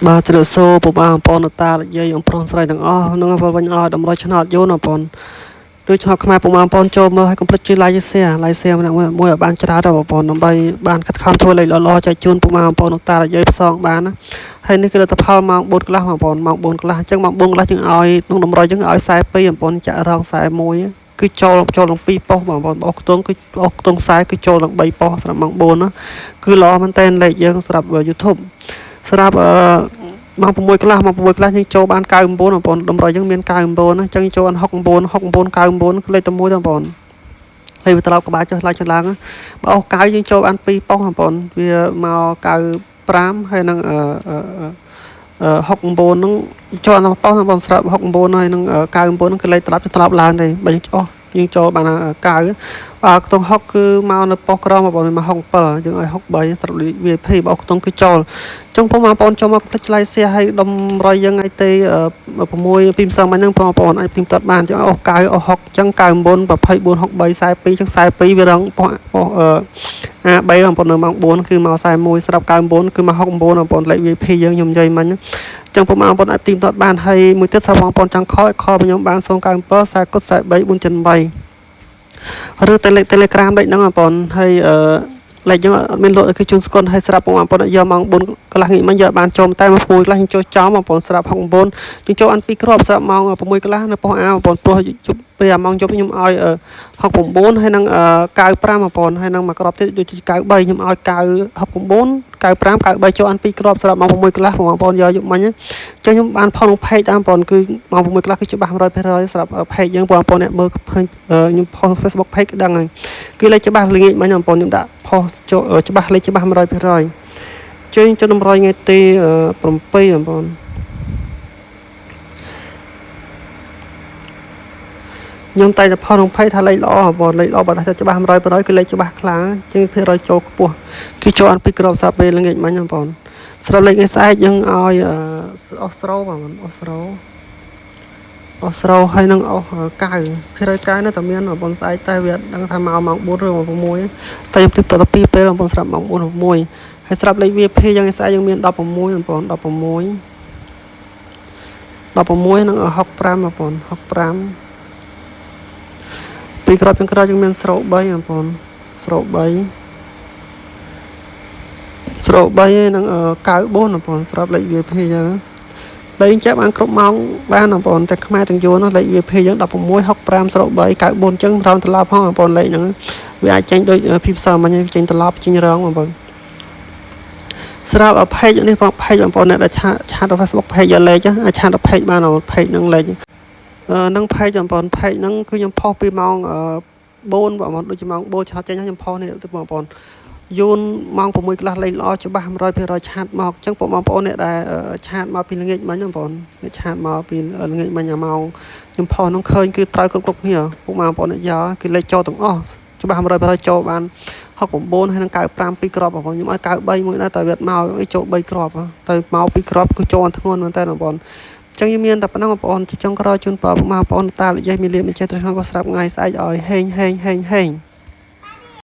បាទជ្រើសសូពុបាបងនតានិយាយអំប្រុសស្រីទាំងអស់នឹងបងវិញអស់តម្រុយឆ្នោតយូនបងដូចឆ្នោតខ្មែរពុកបងចូលមើលឲ្យកុំភ្លេចជួយ like share ម្នាក់មួយឲ្យបានច្រើនដល់បងដើម្បីបានខិតខំធ្វើលេខល្អចែកជូនពុកបងនតានិយាយផ្សងបានណាហើយនេះគឺលទ្ធផលម៉ោង4កន្លះបងម៉ោង4កន្លះអញ្ចឹងម៉ោង4កន្លះជាងឲ្យក្នុងតម្រុយអញ្ចឹងឲ្យ42បងចាក់រង41គឺចូលឡើង2ប៉ុស្តិ៍បងប្អូនខ្ទង់គឺខ្ទង់40គឺចូលឡើង3ប៉ុស្តិ៍សម្រាប់ម៉ោង4ណាគឺល្អមែនតើលេខយើងសម្រាប់ YouTube សម្រាប់ម៉ោង6កន្លះយើងចូលបាន99បងប្អូនតម្រុយយើងមាន99ណាអញ្ចឹងចូលបាន69 99គឺលេខតែមួយទេបងប្អូនហើយវាត្រឡប់ក្បាលចុះឡើងបើអស់កៅយើងចូលបាន2ប៉ុស្តិ៍បងប្អូនវាមក95ហើយនឹង69ហ្នឹងចូលដល់ប៉ុស្តិ៍បងស្រាប់69ហើយនឹង99ហ្នឹងគឺលេខត្រឡប់ឡើងទេបើយើងអស់យើងចូលបាន90ខ្ទង់60គឺមកនៅប៉ុស្តិ៍ក្រមបងប្អូនមក67យើងឲ្យ63ស្រាប់ VIP បងខ្ទង់គឺចូលចុងបងប្អូនចូលមកផ្លេចឆ្លៃសៀឲ្យដុំរយយើងឲ្យទេ6ពីម្សិលមិញហ្នឹងបងប្អូនអាចព្រីមតាត់បានចឹងអស់90អស់60ចឹង99 24 63 42ចឹង42វារងប៉ុស្តិ៍A3 បងប្អូននៅម៉ោង4គឺមក41ស្រាប់99គឺមក69បងប្អូនលេខ VIP យើងខ្ញុំនិយាយមិញចឹងបងប្អូនអាចព្រីមតាត់បានហើយមួយទៀតសម្រាប់បងប្អូនចង់ខលខ្ញុំបាន097 43 478ឬTelegram លេខហ្នឹងបងប្អូនហើយលេខយើងអត់មានលក់គឺជូនស្គុនហើយស្រាប់បងប្អូនយកម៉ោង4កន្លះងាកមិញយកបានចូលតែមក1កន្លះយើងចូលចំបងប្អូនស្រាប់69យើងចូលអាន2គ្រាប់ស្រាប់ម៉ោង6កន្លះនៅប៉ុស្តិ៍ A បងប្អូនព្រោះជប់ពេលម៉ោងយប់ខ្ញុំឲ្យ69ហើយនឹង95បងប្អូនហើយនឹងមួយគ្រាប់ទៀតដូច93ខ្ញុំឲ្យ69 95 93ចូលអាន2គ្រាប់ស្រាប់ម៉ោង6កន្លះបងប្អូនយកយប់មិញអញ្ចឹងខ្ញុំបានផុសក្នុង page ដែរបងប្អូនគឺម៉ោង6កន្លះគឺច្បាស់ 100% ស្រាប់ page យើងបងប្អូនអ្នកមើលខ្ញុំផុស Facebook page ដឹងហើយគឺលេខច្បាស់ល្ងាចមិញបងប្អូនខ្ញុំដាក់ផុសច្បាស់លេខច្បាស់ 100% ជួយចុចតម្រុយថ្ងៃទី7បងប្អូនខ្ញុំតែផុសក្នុង page ថាលេខល្អបងលេខល្អបើថាច្បាស់ 100% គឺលេខច្បាស់ខ្លាំងជាងភាគរយចូលខ្ពស់គឺចូលអាន2គ្រាប់ស្រាប់ពេលល្ងាចមិញបងប្អូនស្រាប់លេខស្អែកយើងឲ្យអូស្រោបងប្អូនអូស្រោហើយនឹងអូកៅភាគរយកៅនៅតែមានបងប្អូនស្អែកតែវាដឹងថាមកម៉ោង4ឬម៉ោង6តែខ្ញុំទីបតទៅ2ពេលបងប្អូនស្រាប់ម៉ោង4 6ហើយស្រាប់លេខ VIP យើងស្អែកយើងមាន16បងប្អូន16នឹង65បងប្អូន65ពីក្រោយពីក្រោយយើងមានស្រោ3បងប្អូនស្រោ3ហើយនឹង94បងប្អូនស្រាប់លេខ VIP យើងលេខចាប់បានគ្រប់ម៉ោងបានបងប្អូនតែខ្មែរទាំងយួនលេខ VIP យើង16 65ស្រោ3 94អញ្ចឹងត្រង់ត្រឡប់ផងបងប្អូនលេខហ្នឹងវាអាចចេញដូចពីផ្សារមិញចេញត្រឡប់ចេញរងបងប្អូនស្រាប់page នេះបង page បងប្អូនអ្នកដែលឆាត Facebook page យកលេខអាចឆាត page បាន page ហ្នឹងលេខនឹង page បងប្អូន page ហ្នឹងគឺខ្ញុំផុសពីម៉ោង4បងប្អូនដូចជាម៉ោង4ឆាតចេញខ្ញុំផុសនេះបងប្អូនយូនម៉ោង6កន្លះលេខល្អច្បាស់ 100% ឆាតមកអញ្ចឹងបងប្អូនអ្នកដែលឆាតមកពីល្ងាចមិញបងប្អូនអ្នកឆាតមកពីល្ងាចមិញម៉ោងខ្ញុំផុសហ្នឹងឃើញគឺត្រូវគ្រប់គ្នាពួកបងប្អូនអ្នកយកគឺលេខចូលទាំងអស់ច្បាស់ 100% ចូលបាន69ហើយនឹង95 2គ្រាប់បងប្អូនខ្ញុំឲ្យ93មួយដែរតែវាមកចូល3គ្រាប់ទៅមក2គ្រាប់គឺចូលធ្ងន់មែនតើបងប្អូនចឹងយើងមានតែប៉ុណ្ណឹងបងប្អូនចុងក្រោយជូនបងប្អូនតានិយាយមានលៀបមានចេះទៅខាងក៏ស្រាប់ថ្ងៃស្អែកឲ្យហេង